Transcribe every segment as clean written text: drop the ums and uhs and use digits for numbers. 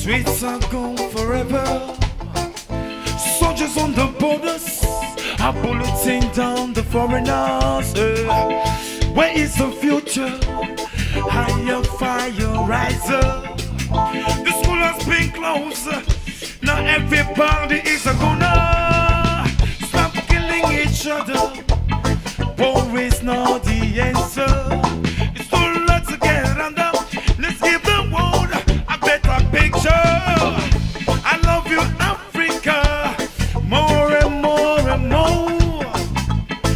Sweets are gone forever. Soldiers on the borders are bulleting down the foreigners. Where is the future? Higher fire riser. The school has been closed. Now everybody is a gonna stop killing each other. War is not the answer. It's too late to get under. Let's give the world a better picture. I love you, Africa, more and more and more.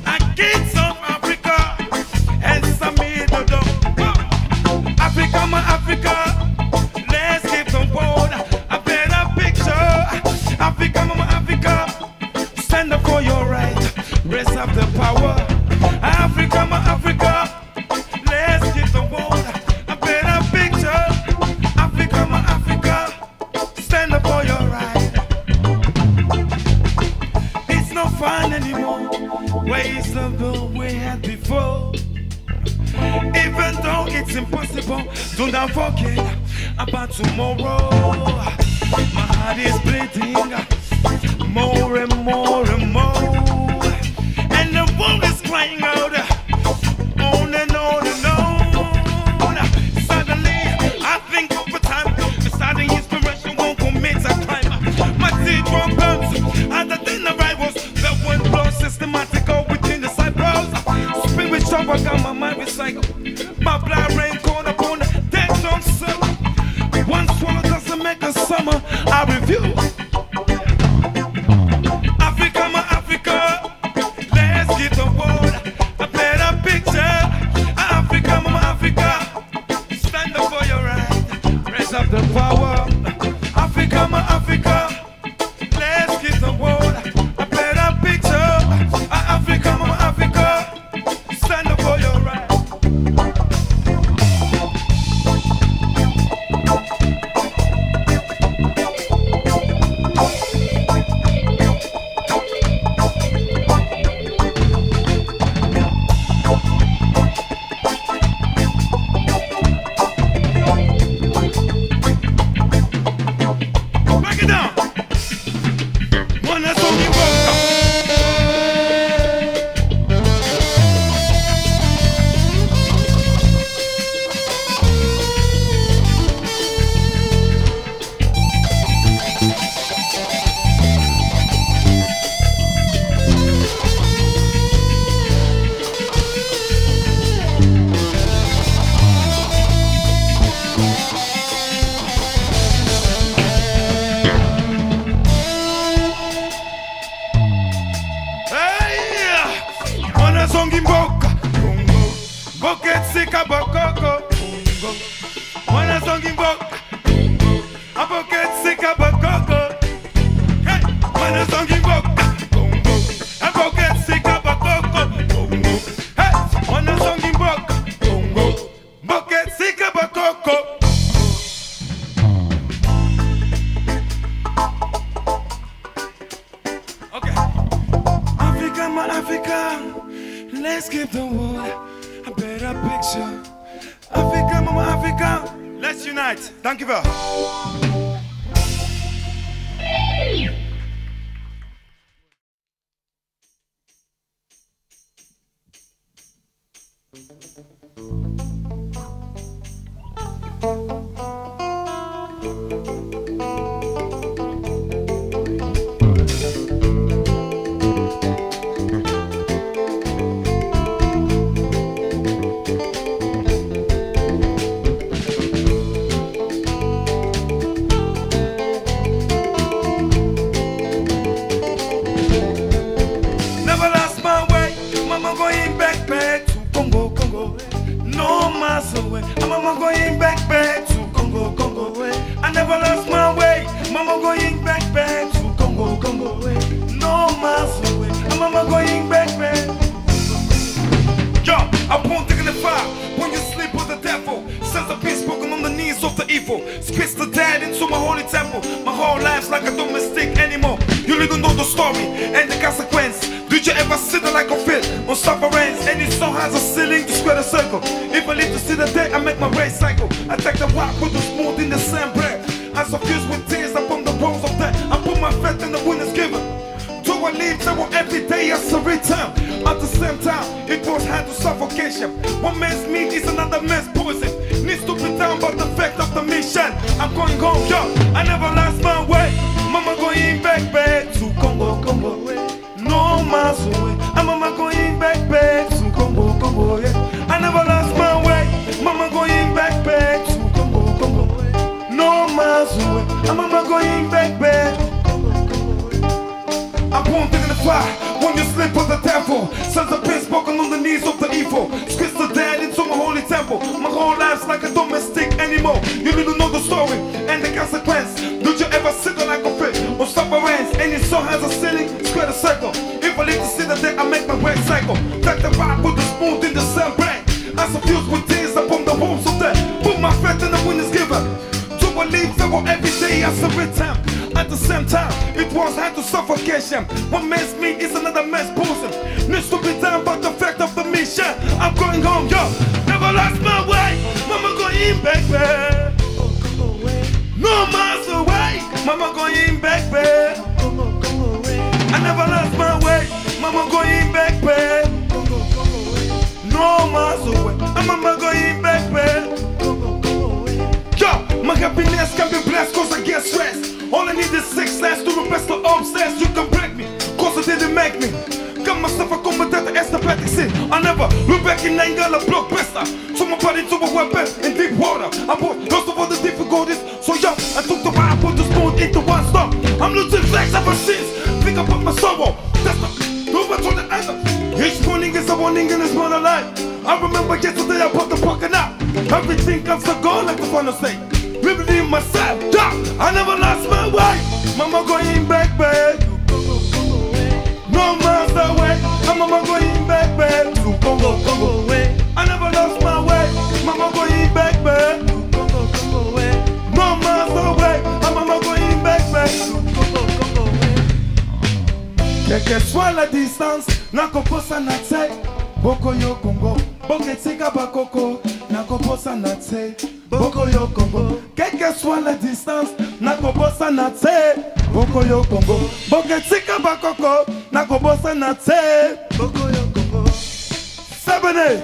I get South Africa and some middle. Africa, my Africa, let's give the world a better picture. Africa, my Africa, stand up for your right, raise up the power. Africa, my Africa, let's give the world a better picture. Africa, my Africa, stand up for your right. It's not fun anymore, ways of the way we had before. Even though it's impossible, do not forget about tomorrow. My heart is bleeding more and more and more, and the world is crying out on and on and on. Suddenly, I think over time, the starting inspiration won't commit a crime. My teardrop burns at the dinner rivals. The wind blows systematical within the cycles. Spirit shop, I got my mind recycled. My blood rain corner upon the dead don't circle. One swallow doesn't make a summer. I review. Africa, my Africa, let's give the world a better picture. Africa, my Africa, stand up for your right, raise up the power. Africa, my Africa, let's give the world a better picture. Africa, my Africa, stand up for your right. Break it down. One that's only Mboka, Congo, Boket Sika Bokoko, Congo. Wana songi mboka, Congo, a Boket Sika Bokoko. Hey, wana songi mboka, Congo, a Boket Sika Bokoko, Congo. Hey, wana songi mboka, Congo, Boket Sika Bokoko. Okay, Africa, my Africa. Let's give the world a better picture. Africa, mama Africa, let's unite. Thank you very evil. Squeeze the dead into my holy temple. My whole life's like a domestic anymore. You really don't know the story and the consequence. Did you ever sit there like a fit on sufferance? And each song has a ceiling to square the circle. If I live to see the day, I make my race cycle. I take the rock with the smooth in the same breath. I suffuse with tears upon the rose of death. I put my faith in the winners given. To a leave table every day as a return. At the same time, it was hand to suffocation. One man's meat is another man's poison. Needs to be down by the fact of the mission. I'm going home, yo. I never lost my way. Mama going back to Congo, Congo. No miles away. I'm mama going back to Congo, Congo. Yeah. I never lost my way. Mama going back to Congo, Congo. No miles away. I'm mama going back. I'm wounded in the fire when you slip on the devil. Sons of pain spoken on the knees of the evil. Squeeze the dead into my holy temple. My whole life's like a domestic anymore. You need to know the story and the consequence. Did you ever sit on like a fit or sufferance? Any song has a ceiling, square the circle. If I live to see the day, I make my way cycle. Take the rock with the smooth in the same brain. I suffuse with tears upon the homes of death. Put my faith in the winners given. To believe that every day as a return. At the same time, it was hand to suffocation. One man's meat is another man's bosom. Needs to be done by the fact of the mission. I'm going home, yo. Never lost my way. Mama going back. No miles away. Mama going back. I never lost my way. Mama going back. No miles away. Mama going back. Yo, my happiness can be blessed cause I get stressed. All I need is 6 lines to repress the upstairs. You can break me, cause it didn't make me. Got myself a competent aesthetic sin. I never look back in anger, a blockbuster. Turn my body to a weapon in deep water. I brought most of all the difficulties. So yo, I took the ride, put the spoon into one stop. I'm losing flex ever since. Think about my sorrow. That's the over to the end. Each morning is a warning and it's not a lie. I remember yesterday I bought the pocket out. Everything comes to go like the final say. Living in myself, yeah. I never lost my way. Mama going back. No miles away. I'm mama going back to Congo, Congo. I never lost my way. Mama going back. No miles away. I'm mama going back to Congo, Congo. Quelle que soit la distance, nakoposa na tse. Boko yo Congo, boketika bakoko, nakoposa na tse. Boko yo Congo, quelle que soit la distance, nakoposa na tse. Boko yo Congo, boketika bakoko, nakoposa na tse. Boko yo Congo. Sabene.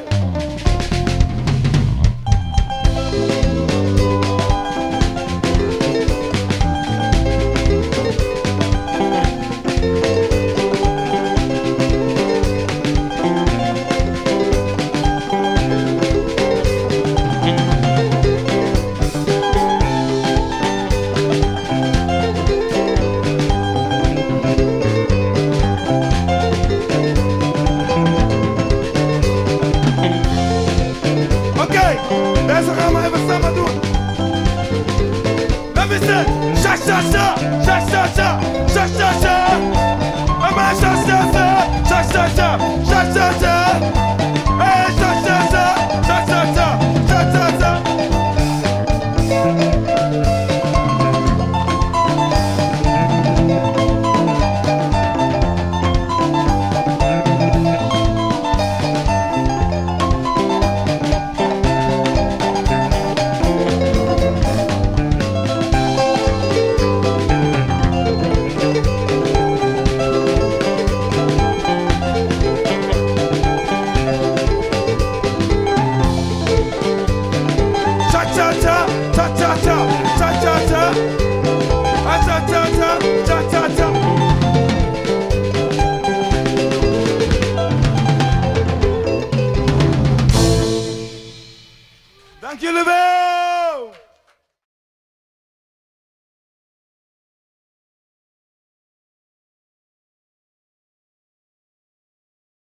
Cha cha cha, cha cha cha, cha cha cha, cha cha cha, cha cha